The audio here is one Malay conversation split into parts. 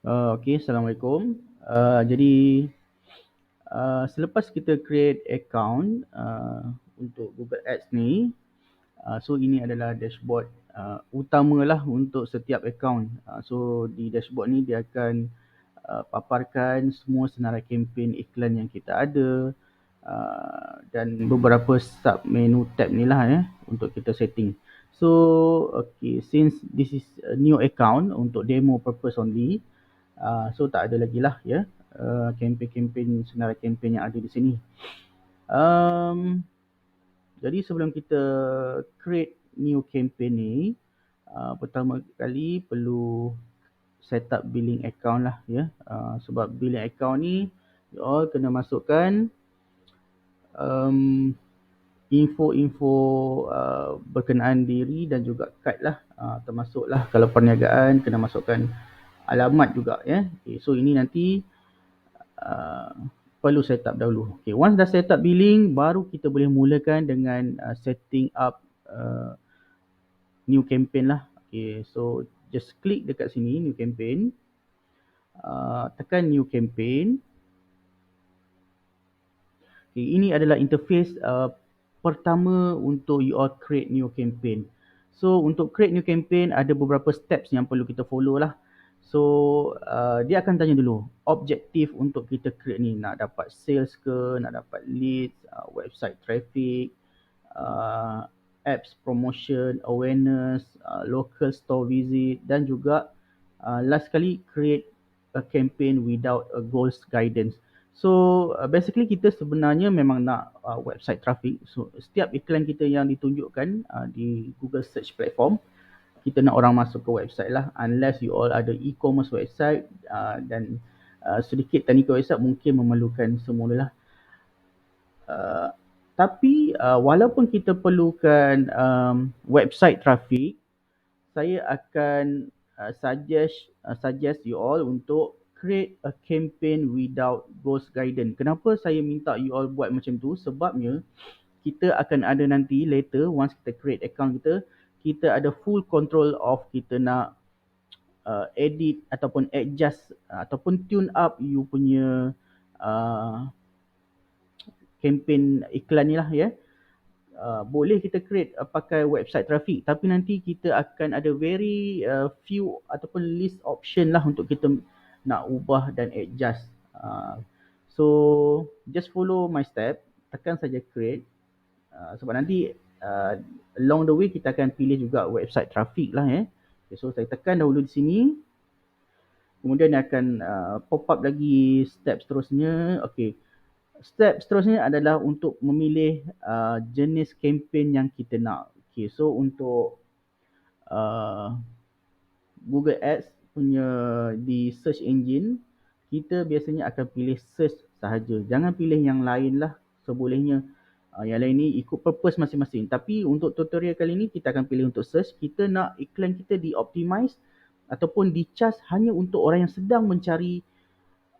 Okay, Assalamualaikum. Jadi selepas kita create account untuk Google Ads ni, so ini adalah dashboard utamalah untuk setiap account. So di dashboard ni dia akan paparkan semua senarai kempen iklan yang kita ada dan beberapa sub menu tab ni lah untuk kita setting. So okay, since this is a new account untuk demo purpose only, so tak ada lagi lah kempen-kempen, senarai kempen yang ada di sini. Jadi sebelum kita create new campaign ni, pertama kali perlu set up billing account lah sebab billing account ni you all kena masukkan info-info berkenaan diri dan juga kad lah, termasuklah kalau perniagaan kena masukkan alamat juga Okay, so ini nanti perlu set up dahulu. Okay, once dah set up billing, baru kita boleh mulakan dengan setting up new campaign lah. Okay, so just klik dekat sini new campaign, tekan new campaign. Okay, ini adalah interface pertama untuk you all create new campaign. So untuk create new campaign ada beberapa steps yang perlu kita follow lah. So dia akan tanya dulu objektif untuk kita create ni, nak dapat sales ke, nak dapat leads, website traffic, apps promotion, awareness, local store visit, dan juga last kali create a campaign without a goals guidance. So basically kita sebenarnya memang nak website traffic. So setiap iklan kita yang ditunjukkan di Google search platform, kita nak orang masuk ke website lah, unless you all ada e-commerce website dan sedikit technical website mungkin memerlukan semula lah. Tapi walaupun kita perlukan website traffic, saya akan suggest you all untuk create a campaign without ghost guidance. Kenapa saya minta you all buat macam tu? Sebabnya kita akan ada nanti later, once kita create account kita, kita ada full control of kita nak edit ataupun adjust ataupun tune up you punya campaign iklan ni lah boleh kita create pakai website traffic, tapi nanti kita akan ada very few ataupun list option lah untuk kita nak ubah dan adjust. So just follow my step, tekan saja create, sebab nanti along the way kita akan pilih juga website traffic lah Okay, so saya tekan dahulu di sini, kemudian akan pop up lagi step seterusnya. Okay, step seterusnya adalah untuk memilih jenis kempen yang kita nak. Okay, so untuk Google Ads punya di search engine, kita biasanya akan pilih search sahaja. Jangan pilih yang lain lah sebolehnya. Yang lain ni ikut purpose masing-masing. Tapi untuk tutorial kali ni kita akan pilih untuk search. Kita nak iklan kita di-optimize ataupun di-charge hanya untuk orang yang sedang mencari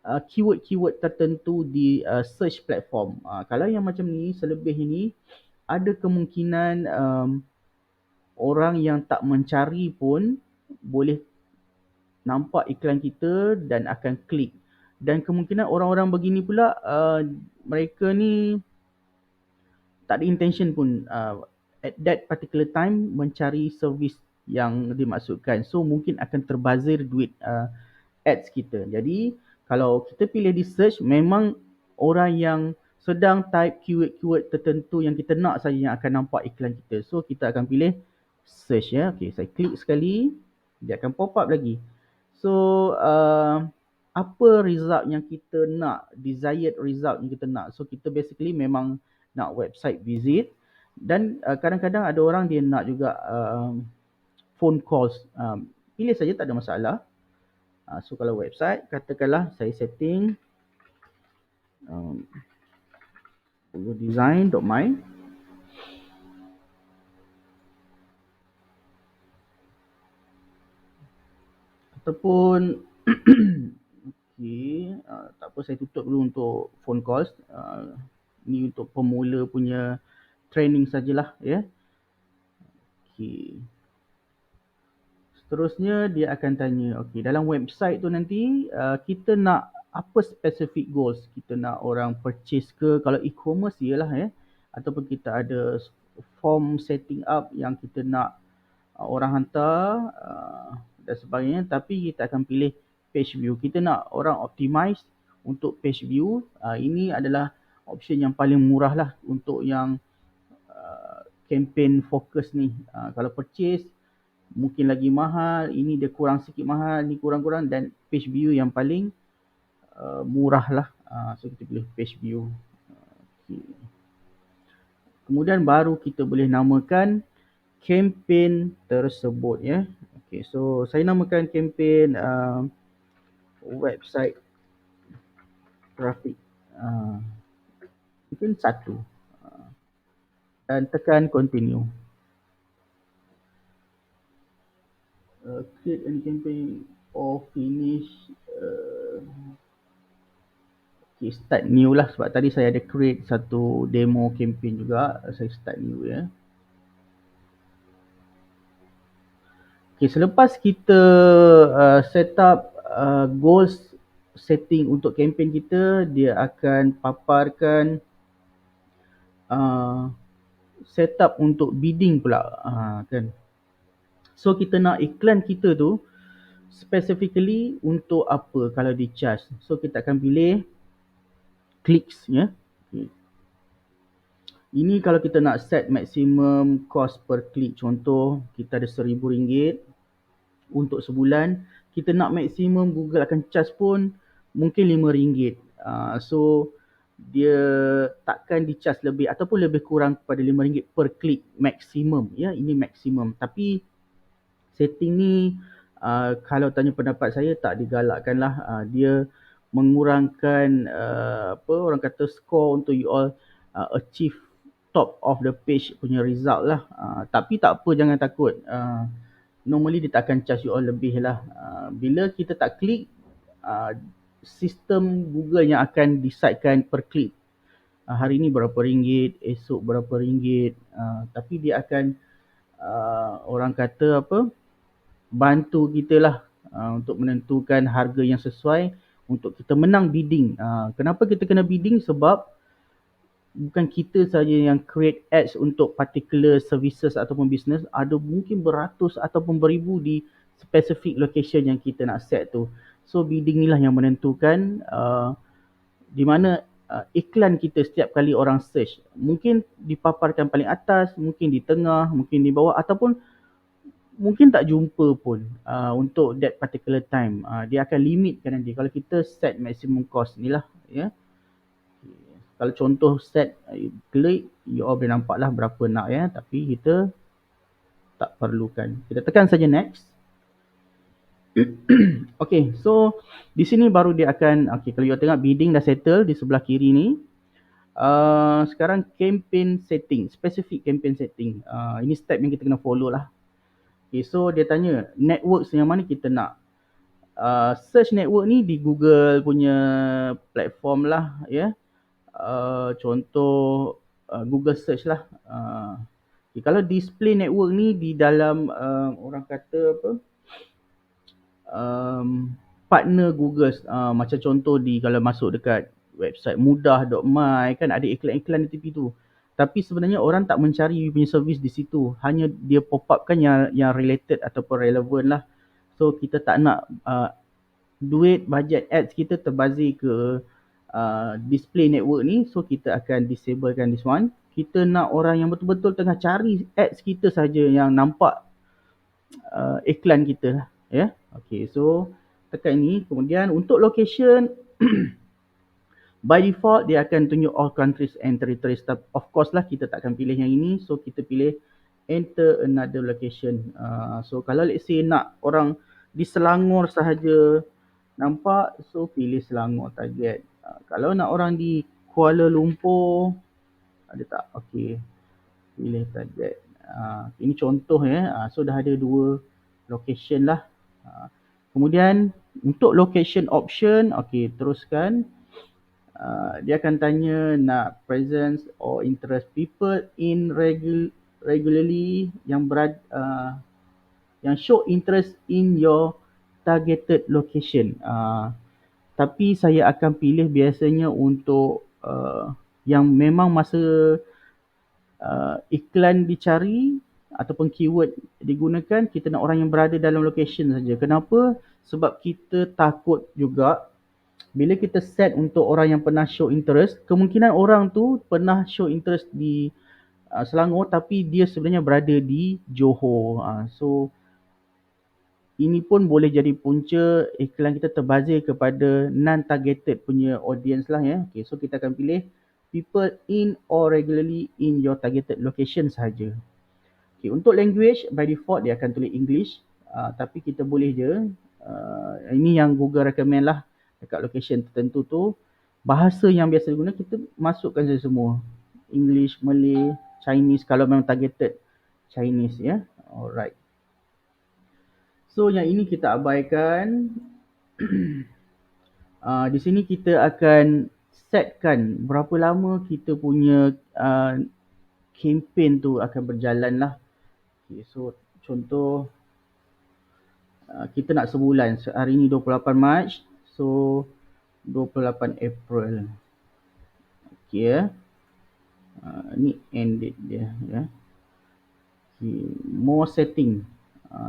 keyword-keyword tertentu di search platform. Kalau yang macam ni, selebih ini, ada kemungkinan orang yang tak mencari pun boleh nampak iklan kita dan akan klik. Dan kemungkinan orang-orang begini pula, mereka ni tak ada intention pun at that particular time mencari servis yang dimaksudkan. So mungkin akan terbazir duit ads kita. Jadi kalau kita pilih di search, memang orang yang sedang type keyword-keyword tertentu yang kita nak saja yang akan nampak iklan kita. So kita akan pilih search Okay, saya klik sekali, dia akan pop up lagi. So apa result yang kita nak, desired result yang kita nak. So kita basically memang nak website visit, dan kadang-kadang ada orang dia nak juga phone calls. Pilih saja, tak ada masalah. So kalau website, katakanlah saya setting design.my. Ataupun okay, tak apa, saya tutup dulu untuk phone calls. Ni untuk pemula punya training sajalah Okay. Seterusnya dia akan tanya, okey, dalam website tu nanti kita nak apa specific goals? Kita nak orang purchase ke? Kalau e-commerce ialah ataupun kita ada form setting up yang kita nak orang hantar dan sebagainya, tapi kita akan pilih page view. Kita nak orang optimize untuk page view. Ini adalah option yang paling murah lah untuk yang campaign fokus ni. Kalau purchase mungkin lagi mahal, ini dia kurang sikit mahal, ni kurang-kurang, dan page view yang paling murah lah. So kita pilih page view. Okay. Kemudian baru kita boleh namakan campaign tersebut ya. Okay, so saya namakan campaign website traffic. Mungkin 1 dan tekan continue. Create any campaign or finish. Okay, start new lah sebab tadi saya ada create satu demo campaign juga. Saya start new ya. Okay, selepas kita set up goals setting untuk campaign kita, dia akan paparkan setup untuk bidding pula kan. So kita nak iklan kita tu specifically untuk apa kalau di charge. So kita akan pilih clicks ya. Okay. Ini kalau kita nak set maximum cost per click. Contoh kita ada RM1,000 untuk sebulan. Kita nak maksimum Google akan charge pun mungkin RM5. So dia takkan di charge lebih ataupun lebih kurang kepada RM5 per klik maksimum ya. Ini maksimum. Tapi setting ni kalau tanya pendapat saya tak digalakkan lah. Dia mengurangkan apa orang kata score untuk you all achieve top of the page punya result lah. Tapi tak apa, jangan takut. Normally dia tak akan charge you all lebih lah. Bila kita tak klik, sistem Google yang akan decidekan per klik. Hari ni berapa ringgit, esok berapa ringgit. Tapi dia akan orang kata apa, bantu kita lah untuk menentukan harga yang sesuai untuk kita menang bidding. Kenapa kita kena bidding? Sebab bukan kita saja yang create ads untuk particular services ataupun business, ada mungkin beratus ataupun beribu di specific location yang kita nak set tu. So bidding ni lah yang menentukan di mana iklan kita setiap kali orang search. Mungkin dipaparkan paling atas, mungkin di tengah, mungkin di bawah ataupun mungkin tak jumpa pun untuk that particular time. Dia akan limitkan nanti kalau kita set maximum cost ni lah ya. Kalau contoh set klik, you all boleh nampak lah berapa nak ya. Tapi kita tak perlukan. Kita tekan saja next. Okay, so di sini baru dia akan, okay, kalau you tengok bidding dah settle di sebelah kiri ni. Sekarang campaign setting, specific campaign setting. Ini step yang kita kena follow lah. Okay, so dia tanya networks yang mana kita nak. Search network ni di Google punya platform lah ya. Contoh Google search lah. Kalau display network ni di dalam orang kata apa, partner Google, macam contoh di kalau masuk dekat website mudah.my kan ada iklan-iklan di tepi tu. Tapi sebenarnya orang tak mencari you punya servis di situ. Hanya dia pop up kan yang related ataupun relevant lah. So kita tak nak duit budget ads kita terbazir ke display network ni. So kita akan disablekan this one. Kita nak orang yang betul-betul tengah cari ads kita saja yang nampak iklan kita lah ya. Okay, so tekan ini. Kemudian untuk location by default dia akan tunjuk all countries and territories. Of course lah kita tak akan pilih yang ini. So kita pilih enter another location. So kalau let's say nak orang di Selangor sahaja nampak, so pilih Selangor target. Kalau nak orang di Kuala Lumpur, ada tak? Okey, pilih target. Ini contoh ya. So dah ada 2 location lah. Kemudian untuk location option, okey, teruskan. Dia akan tanya nak presence or interest people in regularly yang berada yang show interest in your targeted location. Tapi saya akan pilih biasanya untuk yang memang masa iklan dicari ataupun keyword digunakan, kita nak orang yang berada dalam location saja. Kenapa? Sebab kita takut juga bila kita set untuk orang yang pernah show interest, kemungkinan orang tu pernah show interest di Selangor tapi dia sebenarnya berada di Johor. So ini pun boleh jadi punca iklan kita terbazir kepada non-targeted punya audience lah ya. Okay, so kita akan pilih people in or regularly in your targeted location sahaja. Okay, untuk language by default dia akan tulis English, tapi kita boleh je, ini yang Google recommend lah dekat location tertentu tu, bahasa yang biasa digunakan kita masukkan saja semua. English, Malay, Chinese kalau memang targeted Chinese ya. Alright. So yang ini kita abaikan. Di sini kita akan setkan berapa lama kita punya campaign tu akan berjalan lah. Okay, so contoh kita nak sebulan. Hari ni 28 Mac. So 28 April. Okay ya. Ni end date dia ya. Okay. More setting.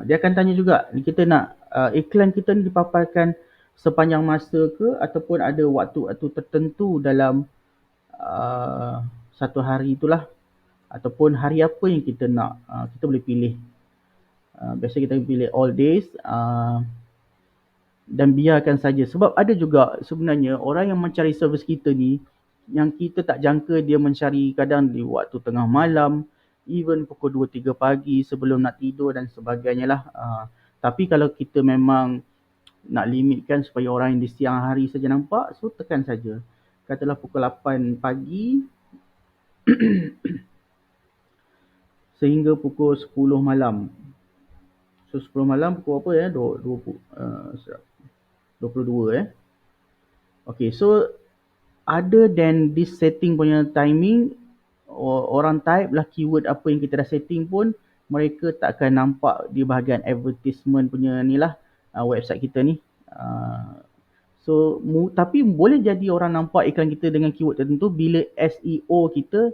Dia akan tanya juga, kita nak iklan kita ni dipaparkan sepanjang masa ke ataupun ada waktu-waktu tertentu dalam satu hari itulah, ataupun hari apa yang kita nak, kita boleh pilih. Biasa kita pilih all days dan biarkan saja. Sebab ada juga sebenarnya orang yang mencari servis kita ni yang kita tak jangka dia mencari kadang di waktu tengah malam, even pukul 2-3 pagi sebelum nak tidur dan sebagainya lah. Tapi kalau kita memang nak limitkan supaya orang yang di siang hari saja nampak, so tekan saja. Katalah pukul 8 pagi sehingga pukul 10 malam. So 10 malam pukul apa ya? 22 ya. Okay, so other than this setting punya timing, orang type lah keyword apa yang kita dah setting pun, mereka tak akan nampak di bahagian advertisement punya ni lah, website kita ni. So tapi boleh jadi orang nampak iklan kita dengan keyword tertentu bila SEO kita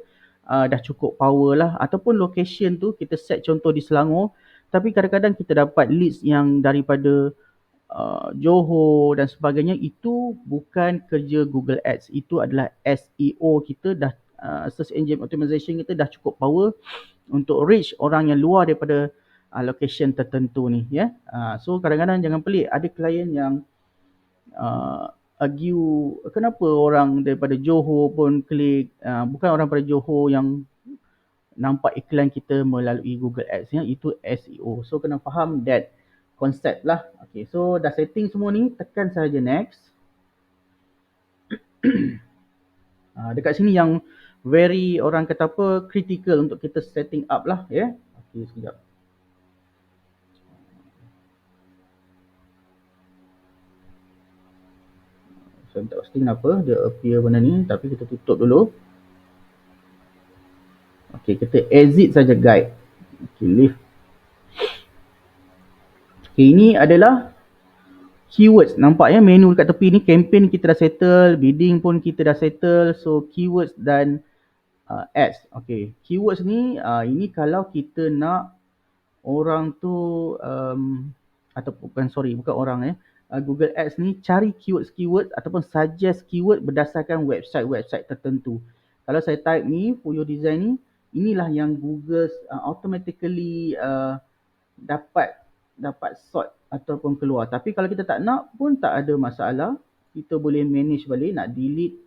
dah cukup power lah, ataupun location tu kita set contoh di Selangor, tapi kadang-kadang kita dapat leads yang daripada Johor dan sebagainya. Itu bukan kerja Google Ads, itu adalah SEO kita dah, search engine optimization kita dah cukup power untuk reach orang yang luar daripada location tertentu ni ya. So kadang-kadang jangan pelik, ada klien yang argue kenapa orang daripada Johor pun klik, bukan orang daripada Johor yang nampak iklan kita melalui Google Ads ya. Itu SEO. So kena faham that konsep lah. Okay, so dah setting semua ni, tekan sahaja next. Dekat sini yang very orang kata apa, critical untuk kita setting up lah ya. Okay, sekejap. Saya tak pasti kenapa dia appear benda ni, tapi kita tutup dulu. Okay, kita exit saja guide. Okay, leave. Okay, ini adalah keywords. Nampak ya menu dekat tepi ni, campaign kita dah settle, bidding pun kita dah settle. So keywords dan ads. Okay, keywords ni ini kalau kita nak orang tu atau bukan orang Google Ads ni cari keyword ataupun suggest keyword berdasarkan website tertentu. Kalau saya type ni Fuyo Design ni, inilah yang Google automatically dapat sort ataupun keluar. Tapi kalau kita tak nak pun tak ada masalah. Kita boleh manage balik, nak delete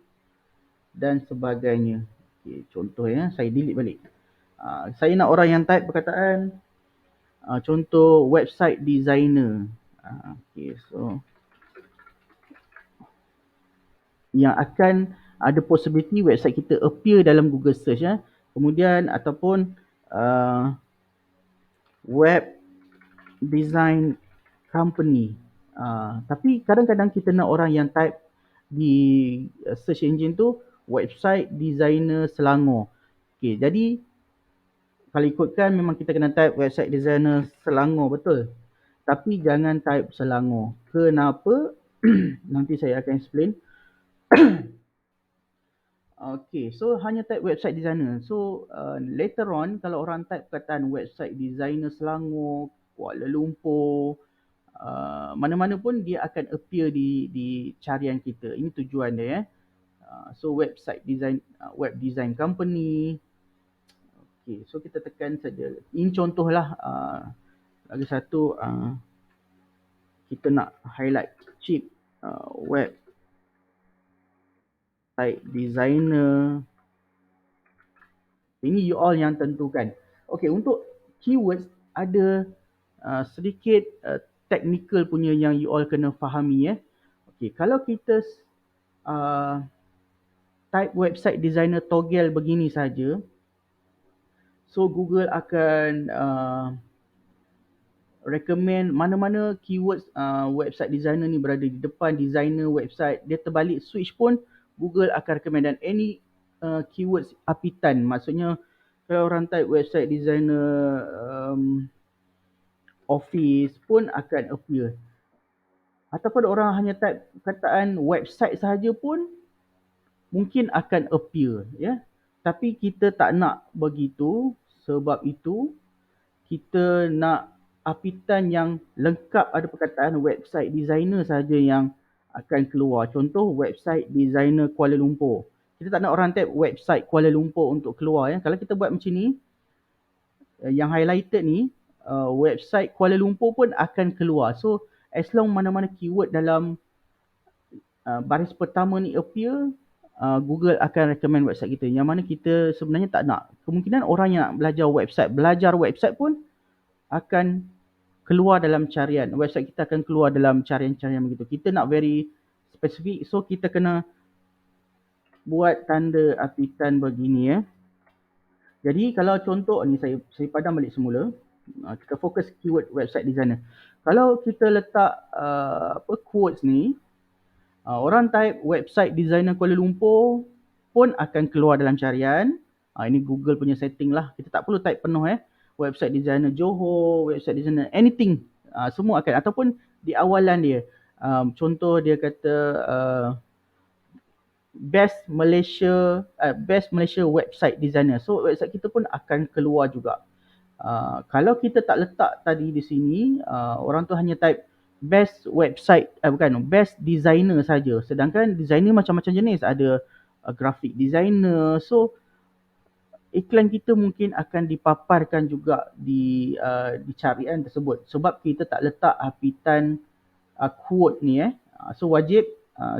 dan sebagainya. Okay, contoh ya, saya delete balik. Saya nak orang yang type perkataan contoh website designer. Okay, so yang akan ada possibility website kita appear dalam Google search ya. Kemudian ataupun web design company. Tapi kadang-kadang kita nak orang yang type di search engine tu website designer Selangor. Okay, jadi kalau ikutkan memang kita kena type website designer Selangor, betul. Tapi jangan type Selangor. Kenapa? Nanti saya akan explain. Okay, so hanya type website designer. So later on, kalau orang type perkataan website designer Selangor, Kuala Lumpur, mana-mana pun dia akan appear di carian kita. Ini tujuan dia. So website design, web design company. Okay, so kita tekan saja. Ini contohlah. Lagi satu, kita nak highlight cheap website designer. Ini you all yang tentukan. Okay, untuk keywords ada sedikit technical punya yang you all kena fahami. Okay, kalau kita type website designer toggle begini saja, so Google akan recommend mana-mana keywords website designer ni berada di depan designer website. Dia terbalik switch pun Google akan recommend, dan any keywords apitan, maksudnya kalau orang type website designer office pun akan appear. Ataupun orang hanya type perkataan website sahaja pun mungkin akan appear, ya. Tapi kita tak nak begitu, sebab itu kita nak apitan yang lengkap, ada perkataan website designer saja yang akan keluar. Contoh website designer Kuala Lumpur. Kita tak nak orang type website Kuala Lumpur untuk keluar, ya. Kalau kita buat macam ni, yang highlighted ni, website Kuala Lumpur pun akan keluar. So as long mana-mana keyword dalam baris pertama ni appear, Google akan recommend website kita. Yang mana kita sebenarnya tak nak. Kemungkinan orang yang nak belajar website pun akan keluar dalam carian. Website kita akan keluar dalam carian-carian begitu. Kita nak very specific, so kita kena buat tanda apitan begini, ya. Jadi kalau contoh ni, saya padam balik semula. Kita fokus keyword website designer. Kalau kita letak quotes ni, orang type website designer Kuala Lumpur pun akan keluar dalam carian. Ini Google punya setting lah. Kita tak perlu type penuh, website designer Johor, website designer anything, semua akan, ataupun di awalan dia. Contoh dia kata best Malaysia website designer. So website kita pun akan keluar juga. Kalau kita tak letak tadi di sini, orang tu hanya type best website, best designer saja. Sedangkan designer macam-macam jenis, ada graphic designer. So iklan kita mungkin akan dipaparkan juga di carian tersebut, sebab kita tak letak apitan quote ni. So wajib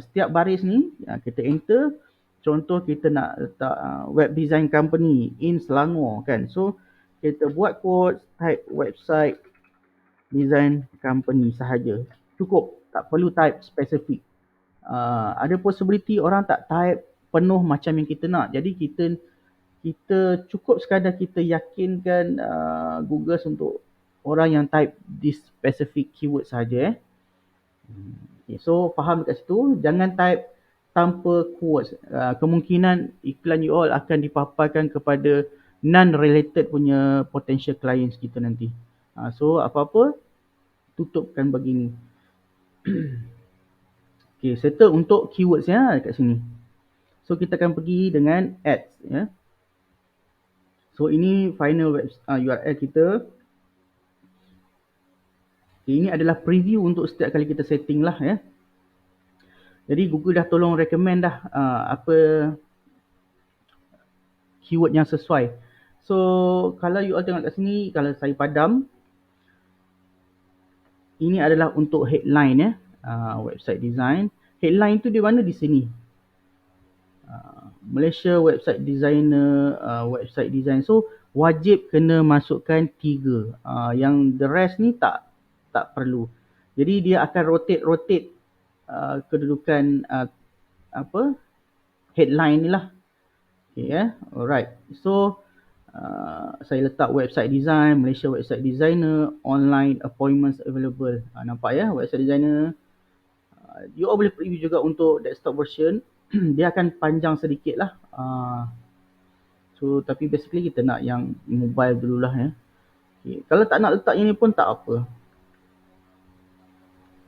setiap baris ni kita enter. Contoh kita nak letak web design company in Selangor, kan. So kita buat quote, type website design company sahaja, cukup, tak perlu type spesifik. Ada possibility orang tak type penuh macam yang kita nak. Jadi kita cukup sekadar kita yakinkan Google untuk orang yang type this specific keyword saja. Okay, so faham dekat situ. Jangan type tanpa quotes. Kemungkinan iklan you all akan dipaparkan kepada non-related punya potential clients kita nanti. So apa-apa tutupkan begini. Okay, settle untuk keywords ya dekat sini. So kita akan pergi dengan ads, ya. So ini final URL kita. Okay, ini adalah preview untuk setiap kali kita setting lah, ya. Jadi Google dah tolong recommend dah apa keyword yang sesuai. So kalau you all tengok kat sini, kalau saya padam, ini adalah untuk headline, ya. Website design. Headline tu di mana? Di sini. Malaysia website designer, website design. So wajib kena masukkan 3. Yang the rest ni tak perlu. Jadi dia akan rotate kedudukan headline ni lah. Okay, alright. So saya letak website design, Malaysia website designer, online appointments available. Nampak ya, website designer. You all boleh preview juga untuk desktop version. Dia akan panjang sedikit lah. So tapi basically kita nak yang mobile dululah ya. Okay. Kalau tak nak letak ini pun tak apa.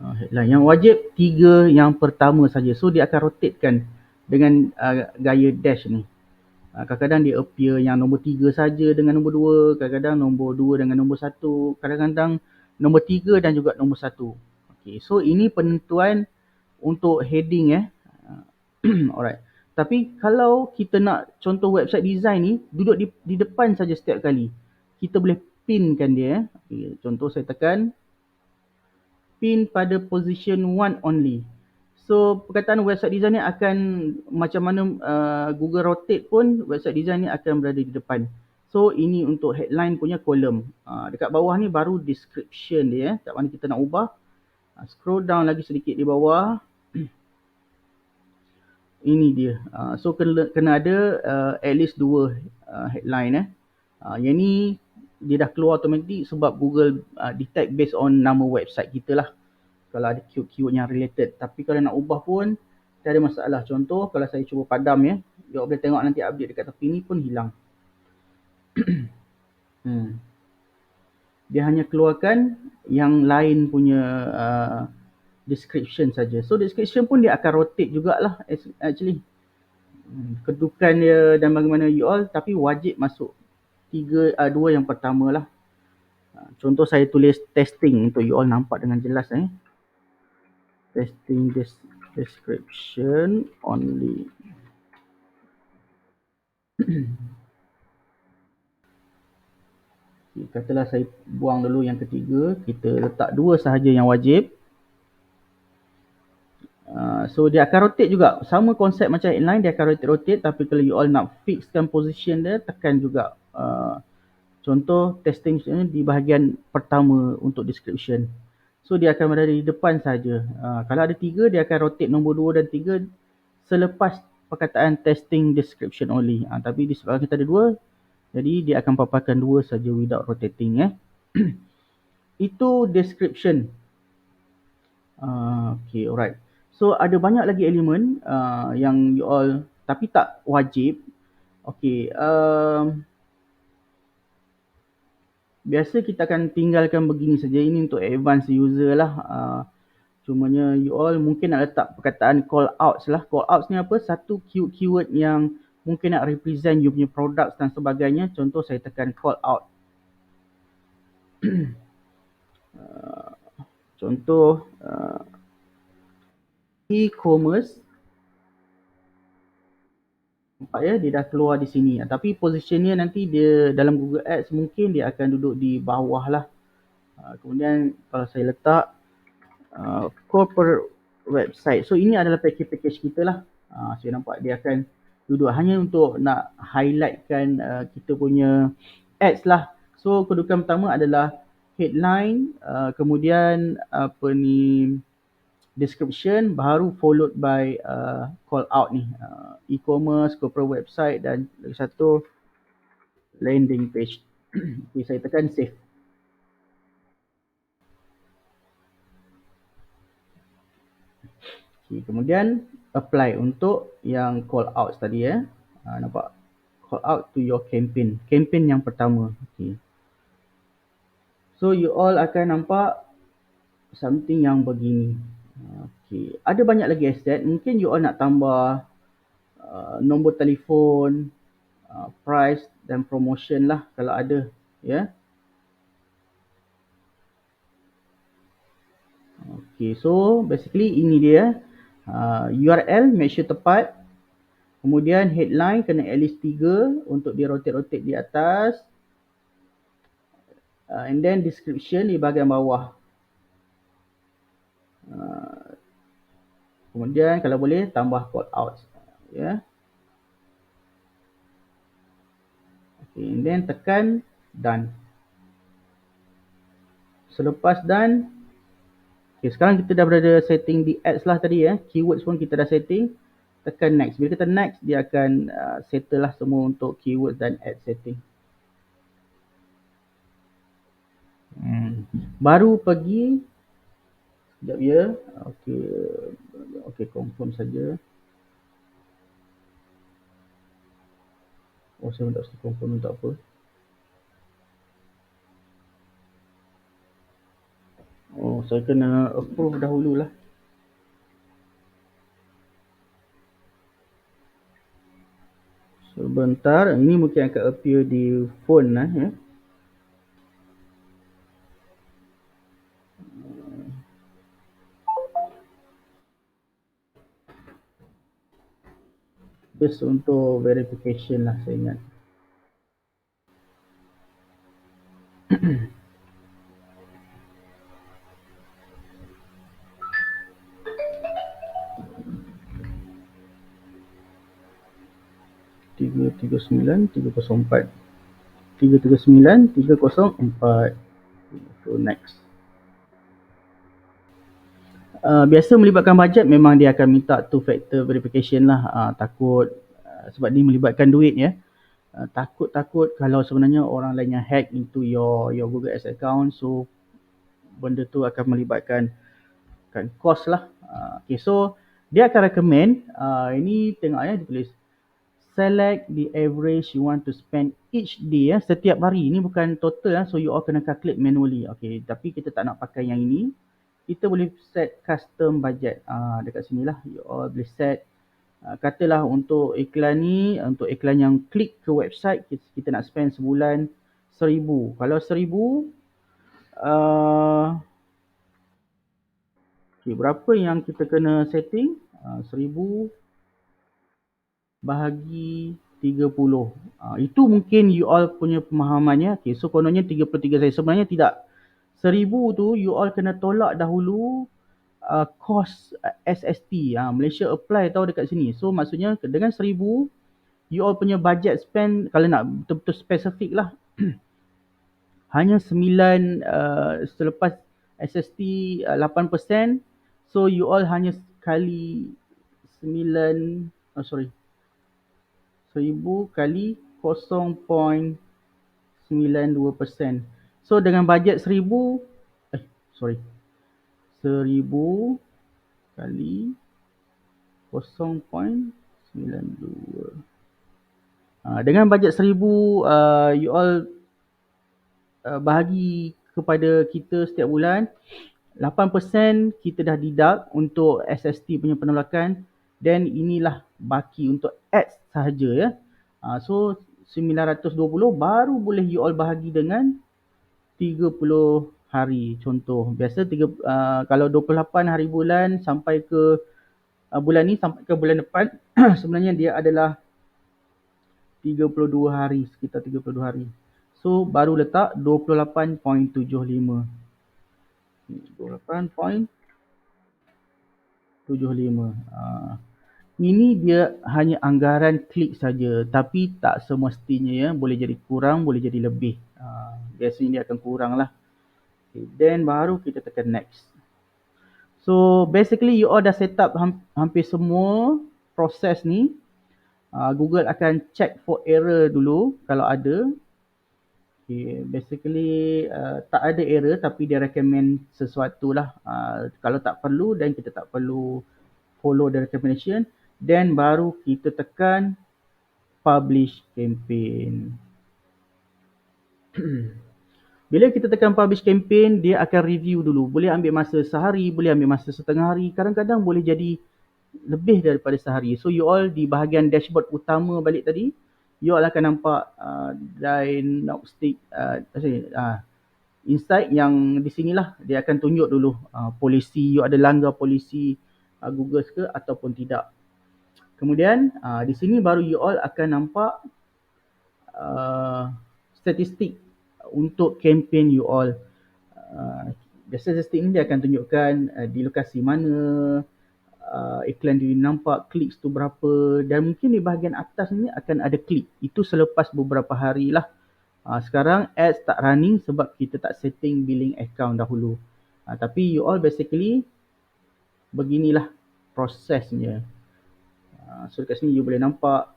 Headline yang wajib 3 yang pertama saja. So dia akan rotatekan dengan gaya dash ni. Kadang-kadang dia appear yang nombor 3 saja dengan nombor 2, kadang-kadang nombor 2 dengan nombor 1, kadang-kadang nombor 3 dan juga nombor 1. Okay, so ini penentuan untuk heading Alright. Tapi kalau kita nak contoh website design ni duduk di depan saja setiap kali. Kita boleh pinkan dia. Okay, contoh saya tekan pin pada position 1 only. So perkataan website design ni akan macam mana Google rotate pun website design ni akan berada di depan. So ini untuk headline punya kolom. Dekat bawah ni baru description dia. Kat mana kita nak ubah. Scroll down lagi sedikit di bawah. Ini dia. So kena ada at least 2 headline. Yang ni dia dah keluar automatic sebab Google detect based on nama website kita lah. Kalau ada keyword yang related. Tapi kalau nak ubah pun tak ada masalah. Contoh kalau saya cuba padam ya, you boleh tengok nanti update dekat tepi ni pun hilang. Dia hanya keluarkan yang lain punya description saja. So description pun dia akan rotate jugalah actually. Kedudukan dia dan bagaimana you all, tapi wajib masuk 2 yang pertama lah. Contoh saya tulis testing untuk you all nampak dengan jelas testing description only. Katalah saya buang dulu yang ketiga, kita letak 2 sahaja yang wajib. So dia akan rotate juga, sama konsep macam headline, dia akan rotate, tapi kalau you all nak fixkan position dia, tekan juga contoh testing di bahagian pertama untuk description. So dia akan berada di depan saja. Kalau ada 3, dia akan rotate nombor 2 dan 3 selepas perkataan testing description only. Tapi disebabkan kita ada 2, jadi dia akan paparkan 2 saja without rotating. Itu description. Okay, alright. So ada banyak lagi elemen yang you all, tapi tak wajib. Okay, biasa kita akan tinggalkan begini saja. Ini untuk advanced user lah. Cumanya you all mungkin nak letak perkataan call outs lah. Call outs ni apa? Satu keyword yang mungkin nak represent you punya products dan sebagainya. Contoh saya tekan call out. Contoh e-commerce. Nampak ya, dia dah keluar di sini. Tapi positionnya nanti dia dalam Google Ads mungkin dia akan duduk di bawah lah. Kemudian kalau saya letak corporate website. So ini adalah package kita lah. Saya nampak dia akan duduk hanya untuk nak highlightkan kita punya ads lah. So kedudukan pertama adalah headline, kemudian apa ni, description, baru followed by call out ni, e-commerce, corporate website dan lagi satu landing page. Okay, saya tekan save. Okay, kemudian apply untuk yang call out tadi nampak call out to your campaign yang pertama. Okay. So you all akan nampak something yang begini. Okay. Ada banyak lagi asset. Mungkin you all nak tambah nombor telefon, price dan promotion lah kalau ada. Okay, so basically ini dia. URL make sure tepat. Kemudian headline kena at least 3 untuk dia rotate-rotate di atas. And then description di bahagian bawah. Kemudian kalau boleh tambah call out. Okay, and then tekan done. Selepas done, okay, sekarang kita dah berada setting di ads lah tadi keywords pun kita dah setting. Tekan next. Bila kita next, dia akan settle lah semua untuk keywords dan ad setting. Baru pergi, sekejap ya. Okay, confirm saja. Oh, saya tak mesti confirm tak apa. Oh, saya kena approve dahululah. Sebentar, ini mungkin akan appear di phone lah ya. Just untuk verification lah saya ingat. Tiga tiga sembilan 304 339 304. So next. Biasa melibatkan bajet memang dia akan minta two factor verification lah. Takut sebab ni melibatkan duit ya. Takut kalau sebenarnya orang lain yang hack into your Google Ads account, so benda tu akan melibatkan cost lah. Okay, so dia akan recommend ini tengok ya, dia tulis select the average you want to spend each day ya, setiap hari. Ini bukan total ya, so you all kena calculate manually. Okay, tapi kita tak nak pakai yang ini. Kita boleh set custom budget. Dekat sini lah you all boleh set. Katalah untuk iklan ni, untuk iklan yang klik ke website, kita nak spend sebulan 1,000. Kalau 1,000, okay, berapa yang kita kena setting? 1,000 bahagi 30. Itu mungkin you all punya pemahamannya. Okay, so kononnya 33 saya. Sebenarnya tidak. 1,000 tu you all kena tolak dahulu cost SST. Malaysia apply tau dekat sini. So maksudnya dengan 1,000, you all punya budget spend, kalau nak betul-betul spesifik lah, hanya 9 selepas SST 8%. So you all hanya kali 9, 1,000 kali 0.92%. So dengan budget 1,000 kali 0.92. Dengan budget 1,000, you all bahagi kepada kita setiap bulan, 8% kita dah deduct untuk SST punya penolakan, dan inilah baki untuk ads sahaja ya. So 920 baru boleh you all bahagi dengan 30 hari. Contoh biasa kalau 28 hari bulan sampai ke bulan ni sampai ke bulan depan sebenarnya dia adalah 32 hari, sekitar 32 hari. So baru letak 28.75. 28.75. Ini dia hanya anggaran klik saja, tapi tak semestinya ya, boleh jadi kurang, boleh jadi lebih. Biasanya dia akan kurang lah. Okay, then baru kita tekan next. So basically you all dah set up hampir semua proses ni. Google akan check for error dulu kalau ada. Okay, basically tak ada error, tapi dia recommend sesuatu lah. Kalau tak perlu, then kita tak perlu follow the recommendation. Then baru kita tekan publish campaign. Bila kita tekan publish campaign, dia akan review dulu. Boleh ambil masa sehari, boleh ambil masa setengah hari. Kadang-kadang boleh jadi lebih daripada sehari. So you all di bahagian dashboard utama balik tadi, you all akan nampak diagnostic insight yang di sinilah dia akan tunjuk dulu polisi, you ada langgar polisi Google ke ataupun tidak. Kemudian di sini baru you all akan nampak statistik untuk campaign you all. Statistik ni dia akan tunjukkan di lokasi mana iklan dia nampak, clicks tu berapa, dan mungkin di bahagian atas ni akan ada klik. Itu selepas beberapa hari lah. Sekarang ads tak running sebab kita tak setting billing account dahulu. Tapi you all basically beginilah prosesnya. So dekat sini you boleh nampak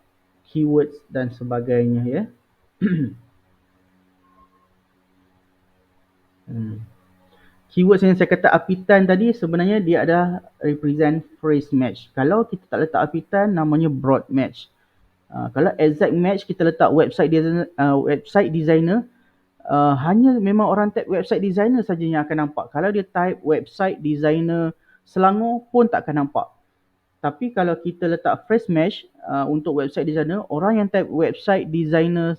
keywords dan sebagainya ya. Keywords yang saya kata apitan tadi sebenarnya dia ada represent phrase match. Kalau kita tak letak apitan, namanya broad match. Kalau exact match kita letak website designer, hanya memang orang type website designer saja yang akan nampak. Kalau dia type website designer Selangor pun tak akan nampak. Tapi kalau kita letak phrase match untuk website designer, orang yang type website designer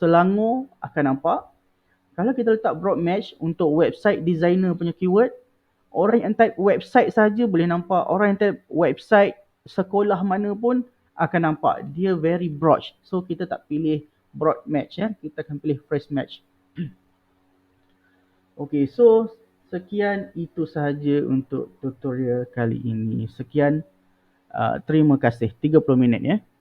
Selangor akan nampak. Kalau kita letak broad match untuk website designer punya keyword, orang yang type website saja boleh nampak. Orang yang type website sekolah mana pun akan nampak. Dia very broad. So kita tak pilih broad match ya. Kita akan pilih phrase match. Okay, so sekian itu sahaja untuk tutorial kali ini. Sekian, terima kasih. 30 minit ya.